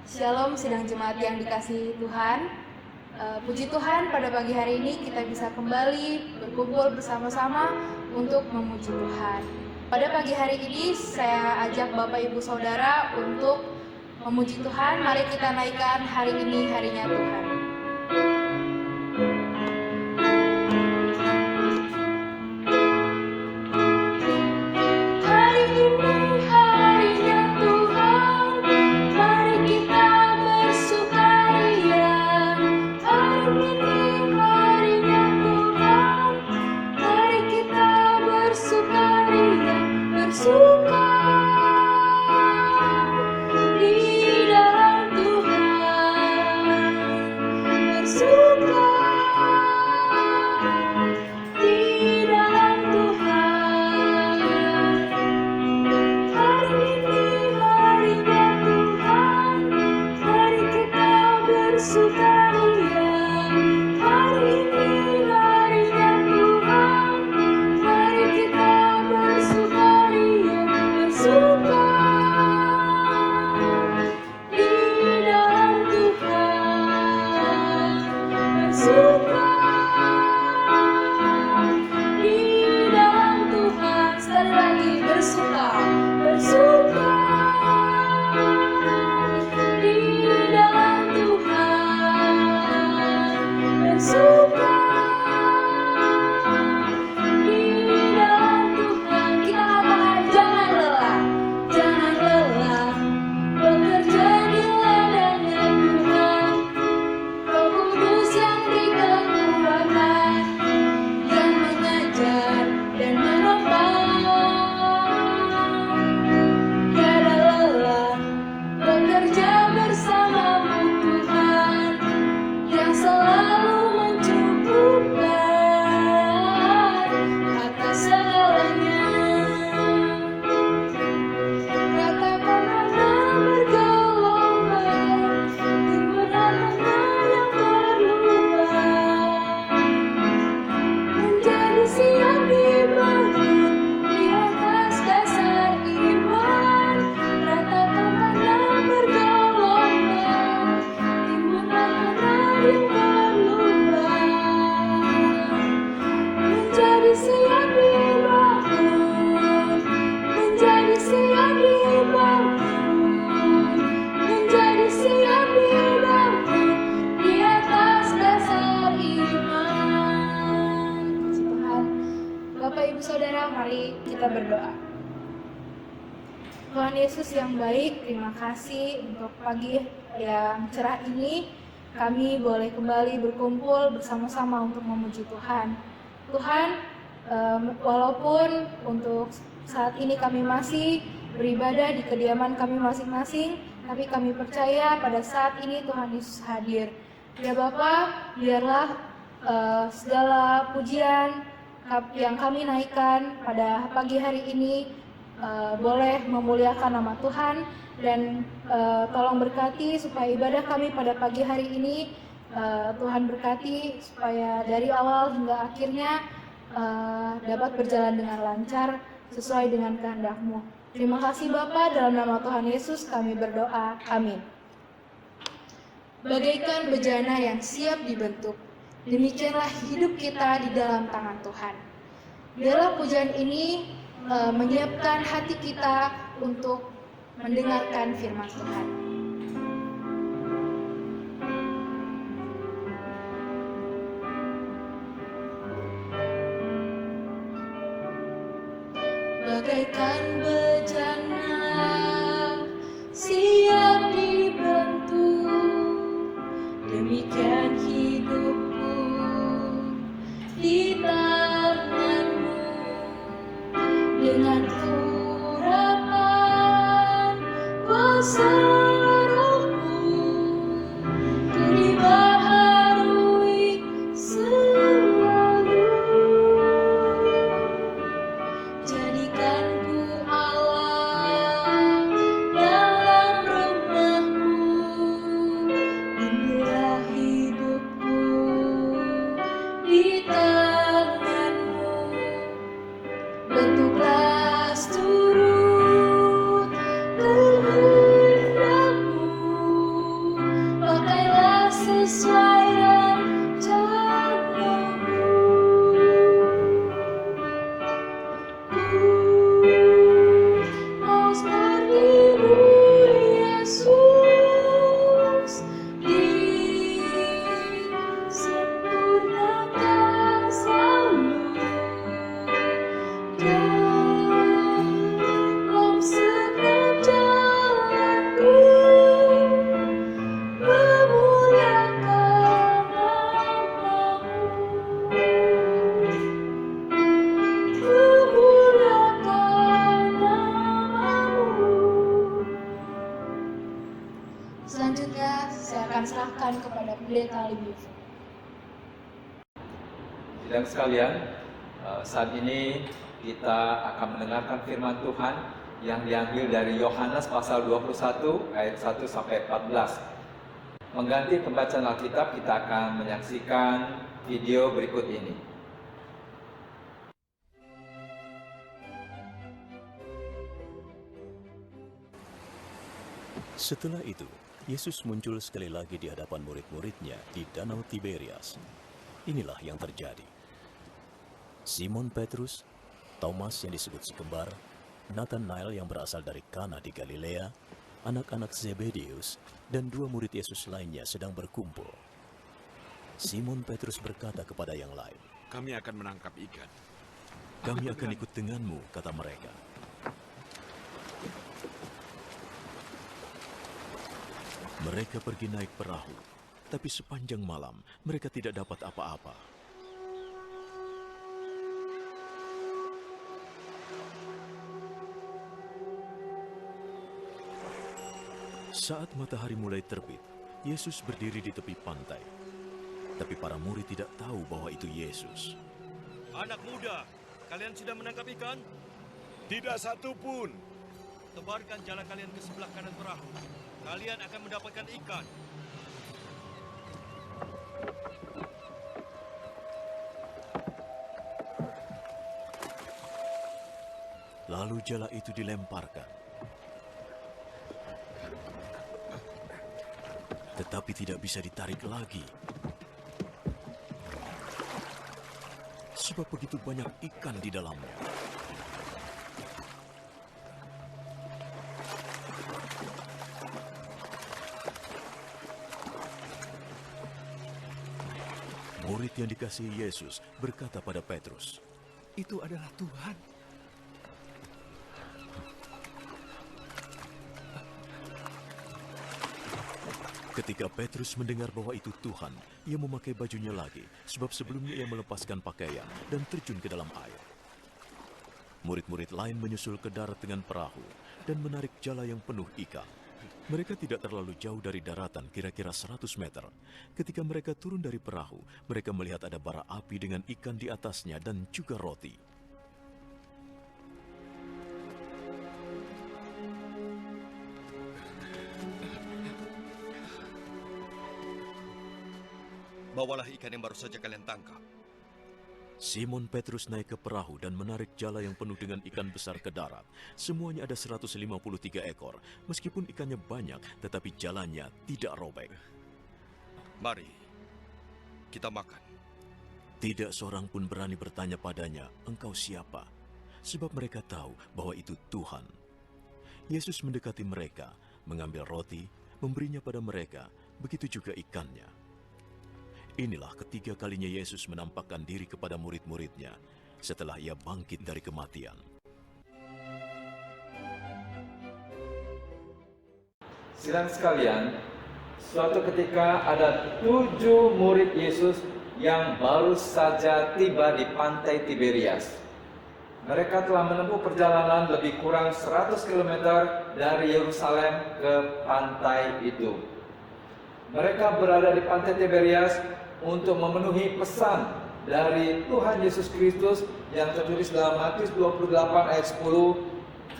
Shalom sidang jemaat yang dikasihi Tuhan. Puji Tuhan pada pagi hari ini kita bisa kembali berkumpul bersama-sama untuk memuji Tuhan. Pada pagi hari ini saya ajak Bapak Ibu Saudara untuk memuji Tuhan. Mari kita naikkan hari ini harinya Tuhan. Tuhan Yesus yang baik, terima kasih untuk pagi yang cerah ini. Kami boleh kembali berkumpul bersama-sama untuk memuji Tuhan. Tuhan, walaupun untuk saat ini kami masih beribadah di kediaman kami masing-masing, tapi kami percaya pada saat ini Tuhan Yesus hadir. Ya Bapa, biarlah segala pujian yang kami naikkan pada pagi hari ini boleh memuliakan nama Tuhan, dan tolong berkati supaya ibadah kami pada pagi hari ini Tuhan berkati supaya dari awal hingga akhirnya dapat berjalan dengan lancar sesuai dengan kehendak-Mu. Terima kasih Bapa, dalam nama Tuhan Yesus kami berdoa, amin. Bagaikan bejana yang siap dibentuk, demikianlah hidup kita di dalam tangan Tuhan. Biarlah pujian ini menyiapkan hati kita untuk mendengarkan firman Tuhan. Bagaikan bejana siap dibentuk, demikian hidupku di tangan-Mu. Dengan urapan kuasa Roh-Mu, ku dibaharui selalu. Jadikan ku Allah Selanjutnya, saya akan serahkan kepada pendeta Libio. Sidang sekalian, saat ini kita akan mendengarkan firman Tuhan yang diambil dari Yohanes pasal 21 ayat 1 sampai 14. Mengganti pembacaan Alkitab, kita akan menyaksikan video berikut ini. Setelah itu, Yesus muncul sekali lagi di hadapan murid-muridnya di Danau Tiberias. Inilah yang terjadi. Simon Petrus, Thomas yang disebut si kembar, Nathanael yang berasal dari Kana di Galilea, anak-anak Zebedeus, dan 2 murid Yesus lainnya sedang berkumpul. Simon Petrus berkata kepada yang lain, "Kami akan menangkap ikan." "Kami akan ikut denganmu," kata mereka. Mereka pergi naik perahu, tapi sepanjang malam mereka tidak dapat apa-apa. Saat matahari mulai terbit, Yesus berdiri di tepi pantai. Tapi para murid tidak tahu bahwa itu Yesus. Anak muda, kalian sudah menangkap ikan? Tidak satu pun. Tebarkan jala kalian ke sebelah kanan perahu. Kalian akan mendapatkan ikan. Lalu jala itu dilemparkan. Tetapi tidak bisa ditarik lagi. Sebab begitu banyak ikan di dalamnya. Murid yang dikasihi Yesus berkata pada Petrus, Itu adalah Tuhan. Ketika Petrus mendengar bahwa itu Tuhan, ia memakai bajunya lagi, sebab sebelumnya ia melepaskan pakaian dan terjun ke dalam air. Murid-murid lain menyusul ke darat dengan perahu dan menarik jala yang penuh ikan. Mereka tidak terlalu jauh dari daratan, kira-kira 100 meter. Ketika mereka turun dari perahu, mereka melihat ada bara api dengan ikan di atasnya dan juga roti. Bawalah ikan yang baru saja kalian tangkap. Simon Petrus naik ke perahu dan menarik jala yang penuh dengan ikan besar ke darat. Semuanya ada 153 ekor. Meskipun ikannya banyak, tetapi jalannya tidak robek. Mari, kita makan. Tidak seorang pun berani bertanya padanya, "Engkau siapa?" Sebab mereka tahu bahwa itu Tuhan. Yesus mendekati mereka, mengambil roti, memberinya pada mereka, begitu juga ikannya. Inilah ketiga kalinya Yesus menampakkan diri kepada murid-muridnya setelah ia bangkit dari kematian. Sidang sekalian, suatu ketika ada 7 murid Yesus yang baru saja tiba di pantai Tiberias. Mereka telah menempuh perjalanan lebih kurang 100 km dari Yerusalem ke pantai itu. Mereka berada di pantai Tiberias untuk memenuhi pesan dari Tuhan Yesus Kristus yang tertulis dalam Matius 28 ayat 10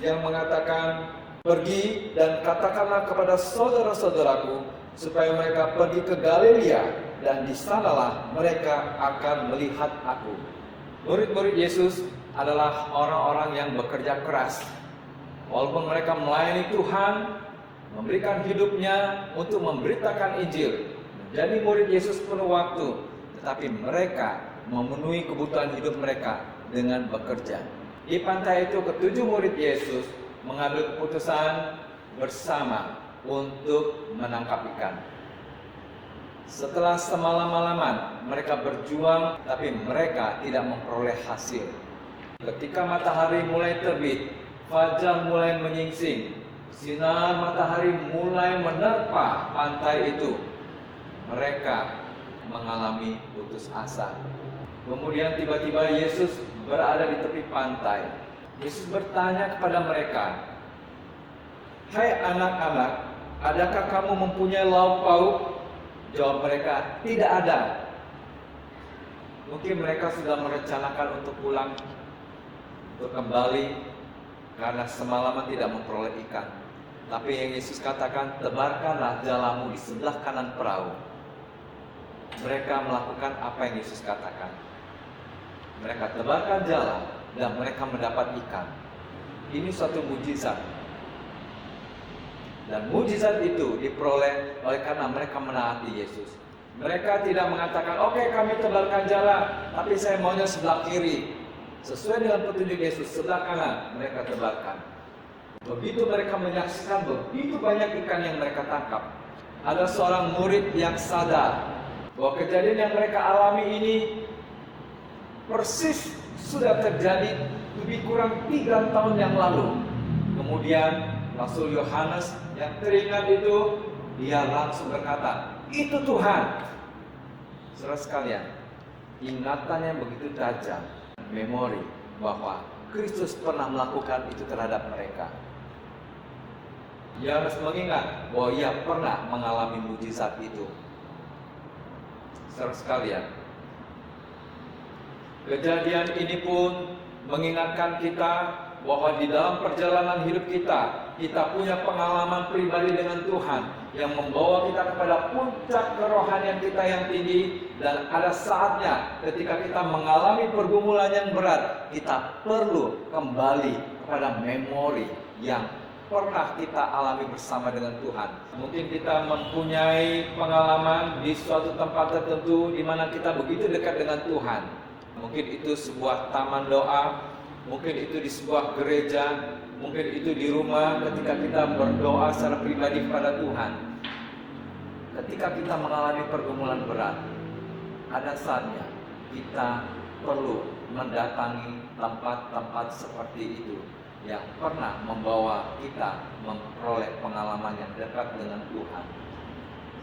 yang mengatakan, "Pergi dan katakanlah kepada saudara-saudaraku supaya mereka pergi ke Galilea dan di sanalah mereka akan melihat aku." Murid-murid Yesus adalah orang-orang yang bekerja keras. Walaupun mereka melayani Tuhan, memberikan hidupnya untuk memberitakan Injil, menjadi murid Yesus penuh waktu, tetapi mereka memenuhi kebutuhan hidup mereka dengan bekerja. Di pantai itu ketujuh murid Yesus mengambil keputusan bersama untuk menangkap ikan. Setelah semalam-malaman mereka berjuang, tapi mereka tidak memperoleh hasil. Ketika matahari mulai terbit, fajar mulai menyingsing, sinar matahari mulai menerpa pantai itu. Mereka mengalami putus asa. Kemudian tiba-tiba Yesus berada di tepi pantai. Yesus bertanya kepada mereka, "Hai anak-anak, adakah kamu mempunyai lauk pauk? Jawab mereka, tidak ada. Mungkin mereka sudah merencanakan untuk pulang, untuk kembali, karena semalaman tidak memperoleh ikan. Tapi yang Yesus katakan, tebarkanlah jalamu di sebelah kanan perahu. Mereka melakukan apa yang Yesus katakan. Mereka tebarkan jala dan mereka mendapat ikan. Ini suatu mujizat. Dan mujizat itu diperoleh oleh karena mereka menaati Yesus. Mereka tidak mengatakan, oke, kami tebarkan jala, tapi saya maunya sebelah kiri. Sesuai dengan petunjuk Yesus, sebelah kanan mereka tebarkan. Begitu mereka menyaksikan begitu banyak ikan yang mereka tangkap, ada seorang murid yang sadar bahwa kejadian yang mereka alami ini persis sudah terjadi lebih kurang 3 tahun yang lalu. Kemudian Rasul Yohanes yang teringat itu, dia langsung berkata, itu Tuhan. Saudara sekalian, ingatannya begitu tajam, memori bahwa Kristus pernah melakukan itu terhadap mereka. Dia harus mengingat bahwa ia pernah mengalami mujizat itu. Saudara sekalian, kejadian ini pun mengingatkan kita bahwa di dalam perjalanan hidup kita punya pengalaman pribadi dengan Tuhan yang membawa kita kepada puncak kerohanian kita yang tinggi. Dan ada saatnya ketika kita mengalami pergumulan yang berat, kita perlu kembali kepada memori yang pernah kita alami bersama dengan Tuhan. Mungkin kita mempunyai pengalaman di suatu tempat tertentu di mana kita begitu dekat dengan Tuhan. Mungkin itu sebuah taman doa, mungkin itu di sebuah gereja, mungkin itu di rumah ketika kita berdoa secara pribadi kepada Tuhan. Ketika kita mengalami pergumulan berat, ada saatnya kita perlu mendatangi tempat-tempat seperti itu yang pernah membawa kita memperoleh pengalaman yang dekat dengan Tuhan.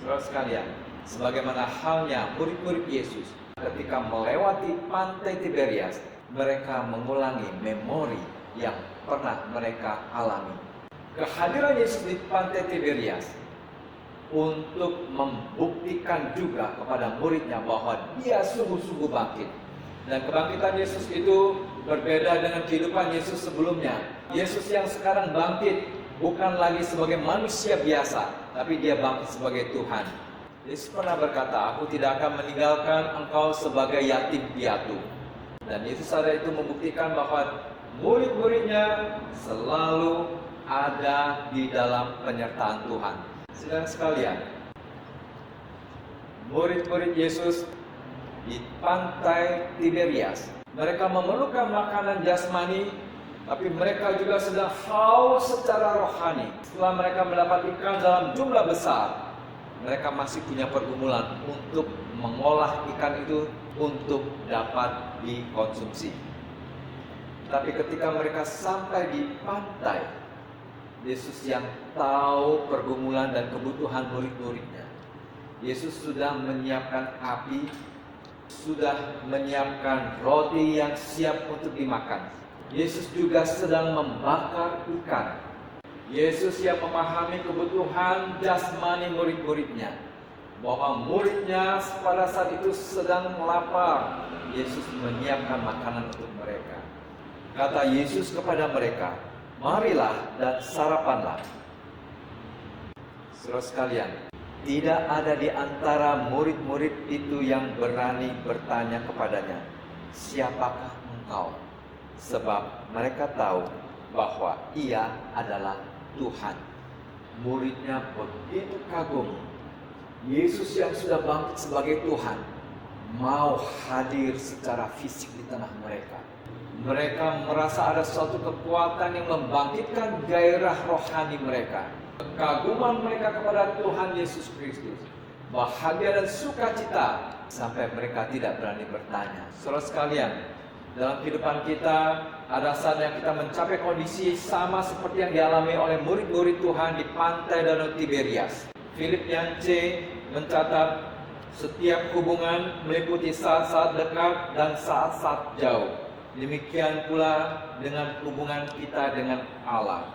Saudara sekalian, sebagaimana halnya murid-murid Yesus ketika melewati pantai Tiberias, mereka mengulangi memori yang pernah mereka alami. Kehadiran Yesus di pantai Tiberias untuk membuktikan juga kepada muridnya bahwa dia sungguh-sungguh bangkit. Dan kebangkitan Yesus itu berbeda dengan kehidupan Yesus sebelumnya. Yesus yang sekarang bangkit bukan lagi sebagai manusia biasa, tapi dia bangkit sebagai Tuhan. Yesus pernah berkata, aku tidak akan meninggalkan engkau sebagai yatim piatu. Dan Yesus ada itu membuktikan bahwa murid-muridnya selalu ada di dalam penyertaan Tuhan. Saudara sekalian, murid-murid Yesus di pantai Tiberias, mereka memerlukan makanan jasmani, tapi mereka juga sedang haus secara rohani. Setelah mereka mendapat ikan dalam jumlah besar, mereka masih punya pergumulan untuk mengolah ikan itu untuk dapat dikonsumsi. Tapi ketika mereka sampai di pantai, Yesus yang tahu pergumulan dan kebutuhan murid-muridnya, Yesus sudah menyiapkan api, sudah menyiapkan roti yang siap untuk dimakan. Yesus juga sedang membakar ikan. Yesus yang memahami kebutuhan jasmani murid-muridnya, bahwa muridnya pada saat itu sedang lapar. Yesus menyiapkan makanan untuk mereka. Kata Yesus kepada mereka, marilah dan sarapanlah. Saudara sekalian, tidak ada di antara murid-murid itu yang berani bertanya kepadanya, siapakah engkau? Sebab mereka tahu bahwa ia adalah Tuhan. Muridnya begitu kagum. Yesus yang sudah bangkit sebagai Tuhan mau hadir secara fisik di tengah mereka. Mereka merasa ada suatu kekuatan yang membangkitkan gairah rohani mereka. Kekaguman mereka kepada Tuhan Yesus Kristus, bahagia dan sukacita sampai mereka tidak berani bertanya. Saudara sekalian, dalam kehidupan kita ada saatnya kita mencapai kondisi sama seperti yang dialami oleh murid-murid Tuhan di pantai Danau Tiberias. Philip Yancey mencatat setiap hubungan meliputi saat-saat dekat dan saat-saat jauh. Demikian pula dengan hubungan kita dengan Allah.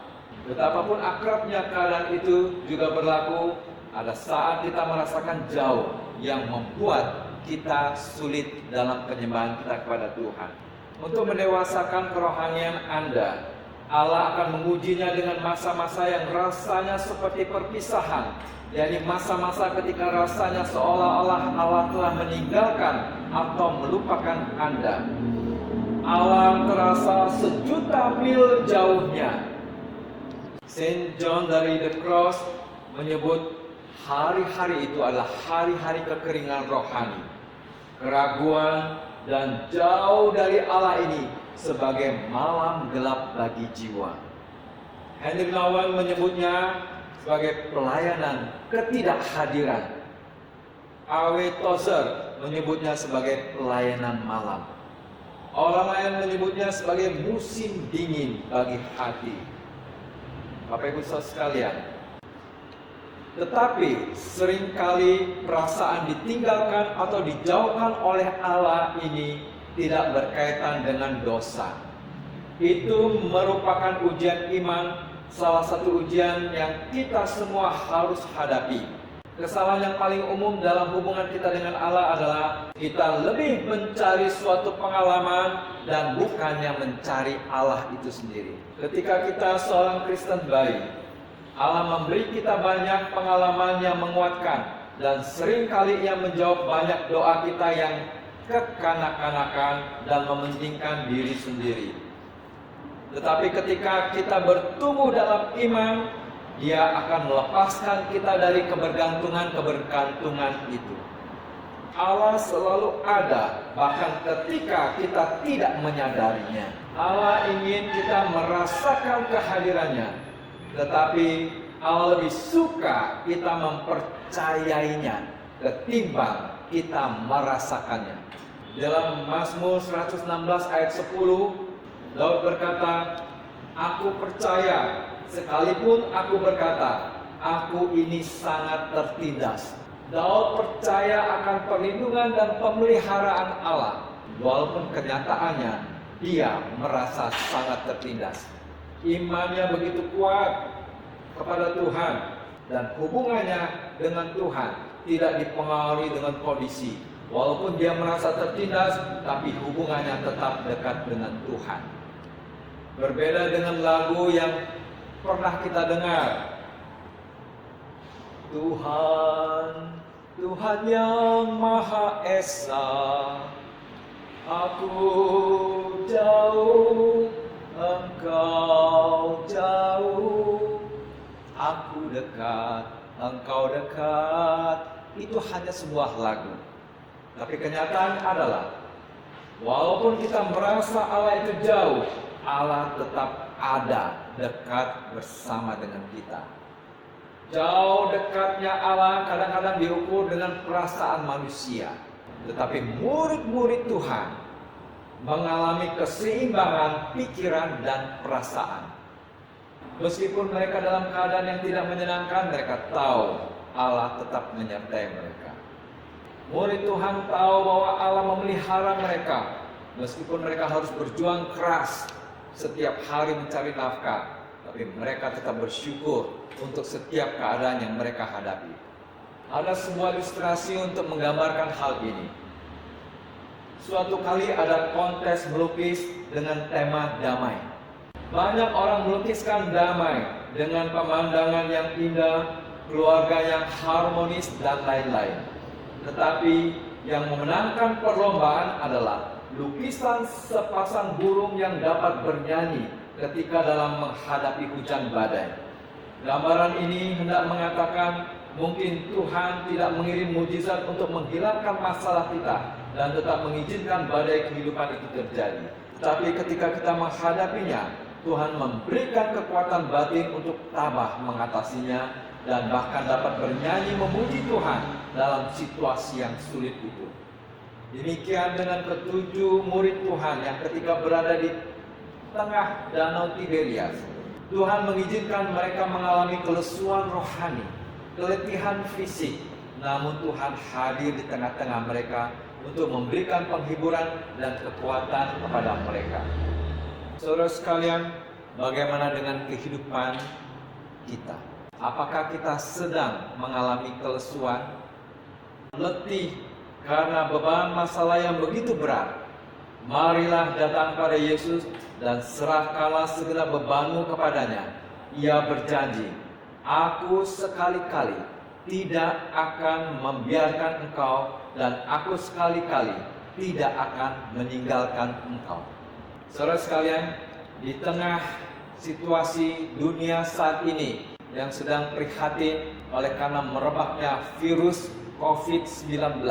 Betapapun akrabnya keadaan itu juga berlaku, ada saat kita merasakan jauh yang membuat kita sulit dalam penyembahan kita kepada Tuhan. Untuk mendewasakan kerohanian Anda, Allah akan mengujinya dengan masa-masa yang rasanya seperti perpisahan. Jadi masa-masa ketika rasanya seolah-olah Allah telah meninggalkan atau melupakan Anda. Allah terasa sejuta mil jauhnya. Saint John dari The Cross menyebut hari-hari itu adalah hari-hari kekeringan rohani, keraguan, dan jauh dari Allah ini sebagai malam gelap bagi jiwa. Henry Nouwen menyebutnya sebagai pelayanan ketidakhadiran. A.W. Tozer menyebutnya sebagai pelayanan malam. Orang lain menyebutnya sebagai musim dingin bagi hati. Bapak Ibu Saudara sekalian, tetapi seringkali perasaan ditinggalkan atau dijauhkan oleh Allah ini tidak berkaitan dengan dosa. Itu merupakan ujian iman, salah satu ujian yang kita semua harus hadapi. Kesalahan yang paling umum dalam hubungan kita dengan Allah adalah kita lebih mencari suatu pengalaman dan bukannya mencari Allah itu sendiri. Ketika kita seorang Kristen baik, Allah memberi kita banyak pengalaman yang menguatkan, dan seringkali Ia menjawab banyak doa kita yang kekanak-kanakan dan mementingkan diri sendiri. Tetapi ketika kita bertumbuh dalam iman, Dia akan melepaskan kita dari kebergantungan itu. Allah selalu ada, bahkan ketika kita tidak menyadarinya. Allah ingin kita merasakan kehadirannya, tetapi Allah lebih suka kita mempercayainya ketimbang kita merasakannya. Dalam Mazmur 116 ayat 10, Daud berkata, "Aku percaya, sekalipun aku berkata, aku ini sangat tertindas." Daud percaya akan perlindungan dan pemeliharaan Allah, walaupun kenyataannya dia merasa sangat tertindas. Imannya begitu kuat kepada Tuhan, dan hubungannya dengan Tuhan tidak dipengaruhi dengan kondisi. Walaupun dia merasa tertindas, tapi hubungannya tetap dekat dengan Tuhan. Berbeda dengan lagu yang pernah kita dengar, Tuhan, Tuhan yang Maha Esa, aku jauh, Engkau jauh, aku dekat, Engkau dekat. Itu hanya sebuah lagu. Tapi kenyataan adalah, walaupun kita merasa Allah itu jauh, Allah tetap ada, dekat bersama dengan kita. Jauh dekatnya Allah kadang-kadang diukur dengan perasaan manusia. Tetapi murid-murid Tuhan mengalami keseimbangan pikiran dan perasaan. Meskipun mereka dalam keadaan yang tidak menyenangkan, mereka tahu Allah tetap menyertai mereka. Murid Tuhan tahu bahwa Allah memelihara mereka, meskipun mereka harus berjuang keras setiap hari mencari nafkah, tapi mereka tetap bersyukur untuk setiap keadaan yang mereka hadapi. Ada sebuah ilustrasi untuk menggambarkan hal ini. Suatu kali ada kontes melukis dengan tema damai. Banyak orang melukiskan damai dengan pemandangan yang indah, keluarga yang harmonis, dan lain-lain. Tetapi yang memenangkan perlombaan adalah lukisan sepasang burung yang dapat bernyanyi ketika dalam menghadapi hujan badai. Gambaran ini hendak mengatakan mungkin Tuhan tidak mengirim mujizat untuk menghilangkan masalah kita dan tetap mengizinkan badai kehidupan itu terjadi. Tapi ketika kita menghadapinya, Tuhan memberikan kekuatan batin untuk tabah mengatasinya dan bahkan dapat bernyanyi memuji Tuhan dalam situasi yang sulit itu. Demikian dengan ketujuh murid Tuhan yang ketika berada di tengah danau Tiberias, Tuhan mengizinkan mereka mengalami kelesuan rohani, keletihan fisik, namun Tuhan hadir di tengah-tengah mereka untuk memberikan penghiburan dan kekuatan kepada mereka. Saudara sekalian, bagaimana dengan kehidupan kita. Apakah kita sedang mengalami kelesuan, letih karena beban masalah yang begitu berat? Marilah datang pada Yesus dan serahkanlah segala bebanmu kepadanya. Ia berjanji, aku sekali-kali tidak akan membiarkan engkau, dan aku sekali-kali tidak akan meninggalkan engkau. Saudara sekalian, di tengah situasi dunia saat ini yang sedang prihatin oleh karena merebaknya virus COVID-19,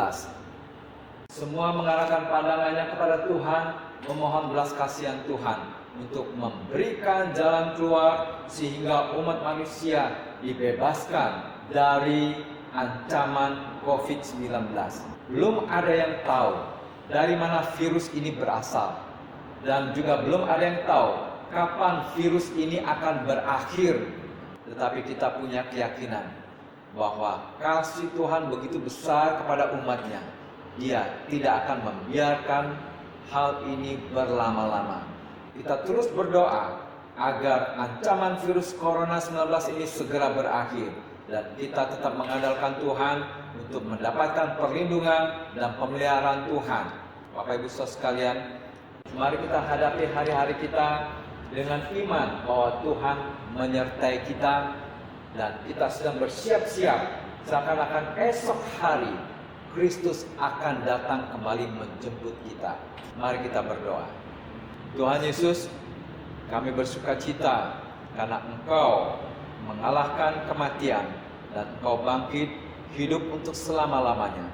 semua mengarahkan pandangannya kepada Tuhan, memohon belas kasihan Tuhan untuk memberikan jalan keluar sehingga umat manusia dibebaskan dari ancaman COVID-19. Belum ada yang tahu dari mana virus ini berasal, dan juga belum ada yang tahu kapan virus ini akan berakhir. Tetapi kita punya keyakinan bahwa kasih Tuhan begitu besar kepada umatnya. Dia tidak akan membiarkan hal ini berlama-lama. Kita terus berdoa agar ancaman virus Corona 19 ini segera berakhir, dan kita tetap mengandalkan Tuhan untuk mendapatkan perlindungan dan pemeliharaan Tuhan. Bapak Ibu Saudara sekalian, mari kita hadapi hari-hari kita dengan iman bahwa Tuhan menyertai kita, dan kita sedang bersiap-siap seakan-akan esok hari Kristus akan datang kembali menjemput kita. Mari kita berdoa. Tuhan Yesus, kami bersukacita karena Engkau mengalahkan kematian dan Engkau bangkit hidup untuk selama-lamanya.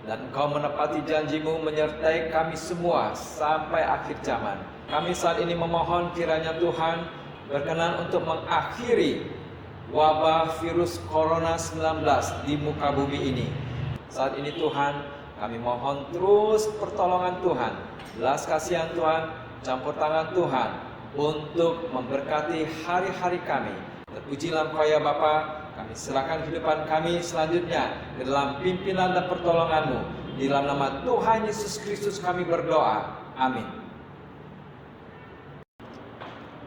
Dan Engkau menepati janji-Mu menyertai kami semua sampai akhir zaman. Kami saat ini memohon kiranya Tuhan berkenan untuk mengakhiri wabah virus Corona 19 di muka bumi ini. Saat ini Tuhan, kami mohon terus pertolongan Tuhan, belas kasihan Tuhan, campur tangan Tuhan untuk memberkati hari-hari kami. Terpujilah Engkau ya Bapa, kami serahkan kehidupan kami selanjutnya ke dalam pimpinan dan pertolongan-Mu. Di dalam nama Tuhan Yesus Kristus kami berdoa. Amin.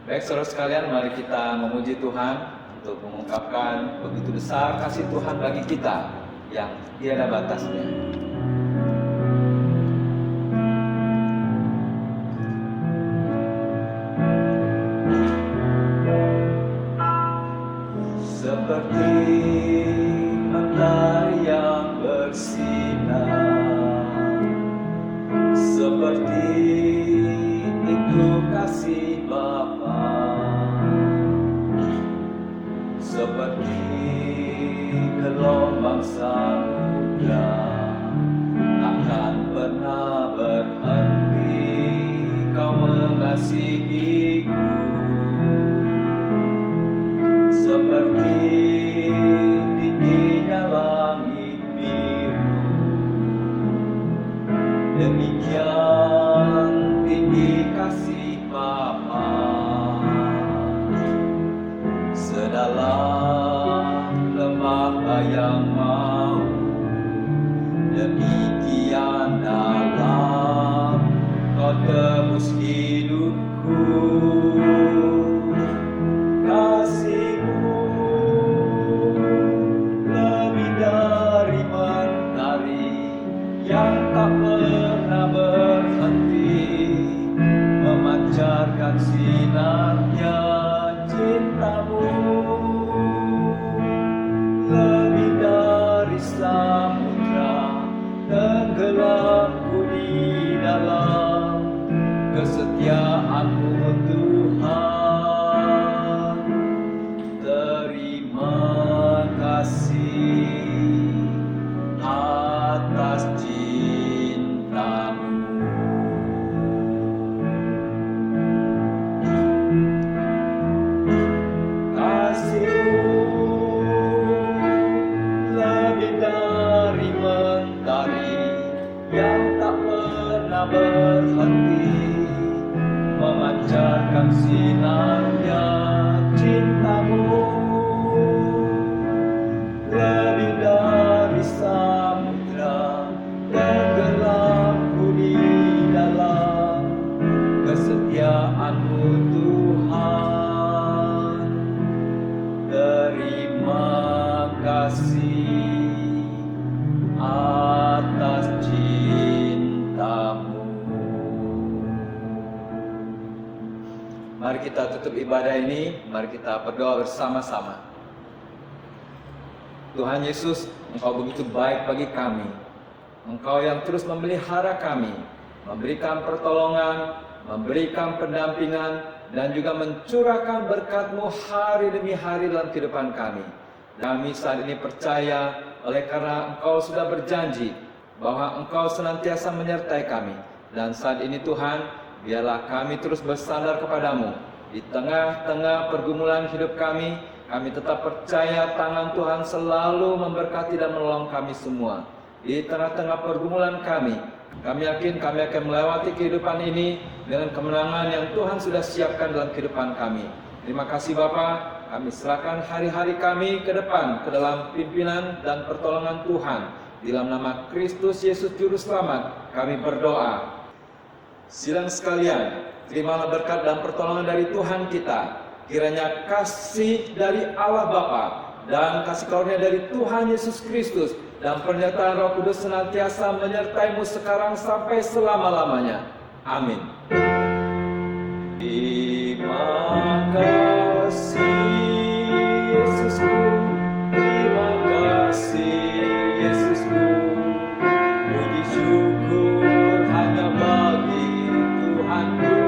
Baik saudara sekalian, mari kita memuji Tuhan untuk mengungkapkan begitu besar kasih Tuhan bagi kita yang tiada batasnya. Seperti mentari yang bersinar, seperti itu kasih Bapa, seperti gelombang samudra akan pernah berhenti. Kau mengasihiku seperti tingginya langit biru, demikian tinggi kasih Bapa. Sedalam lembah bayang mau, demikian dalam Kau tebus hidupku. Kasih-Mu lebih dari mentari yang tak pernah berhenti, memancarkan sinarnya cinta-Mu. Lebih dari samudra tenggelamku di dalam Mari kita tutup ibadah ini, mari kita berdoa bersama-sama. Tuhan Yesus, Engkau begitu baik bagi kami. Engkau yang terus memelihara kami, memberikan pertolongan, memberikan pendampingan, dan juga mencurahkan berkat-Mu hari demi hari dalam kehidupan kami. Kami saat ini percaya oleh karena Engkau sudah berjanji bahwa Engkau senantiasa menyertai kami. Dan saat ini Tuhan, biarlah kami terus bersandar kepadamu. Di tengah-tengah pergumulan hidup kami tetap percaya tangan Tuhan selalu memberkati dan menolong kami semua. Di tengah-tengah pergumulan kami yakin kami akan melewati kehidupan ini dengan kemenangan yang Tuhan sudah siapkan dalam kehidupan kami. Terima kasih Bapa, kami serahkan hari-hari kami ke depan, ke dalam pimpinan dan pertolongan Tuhan. Di dalam nama Kristus Yesus Juru Selamat, kami berdoa. Sidang sekalian, terimalah berkat dan pertolongan dari Tuhan kita. Kiranya kasih dari Allah Bapa dan kasih karunia dari Tuhan Yesus Kristus dan penyertaan Roh Kudus senantiasa menyertai-Mu sekarang sampai selama-lamanya. Amin. Terima kasih Yesusku, terima kasih Yesusku. Puji syukur hanya bagi Tuhanku.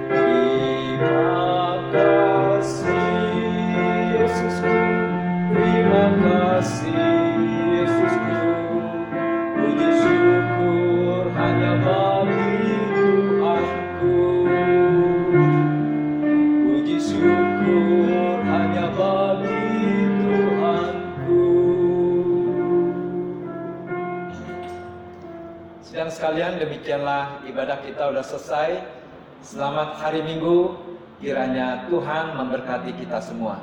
Terima kasih Yesusku, terima kasih Yesusku. Puji syukur hanya bagi Tuhanku. Puji syukur hanya bagi Tuhanku. Sidang sekalian, demikianlah ibadah kita sudah selesai. Selamat hari Minggu. Kiranya Tuhan memberkati kita semua.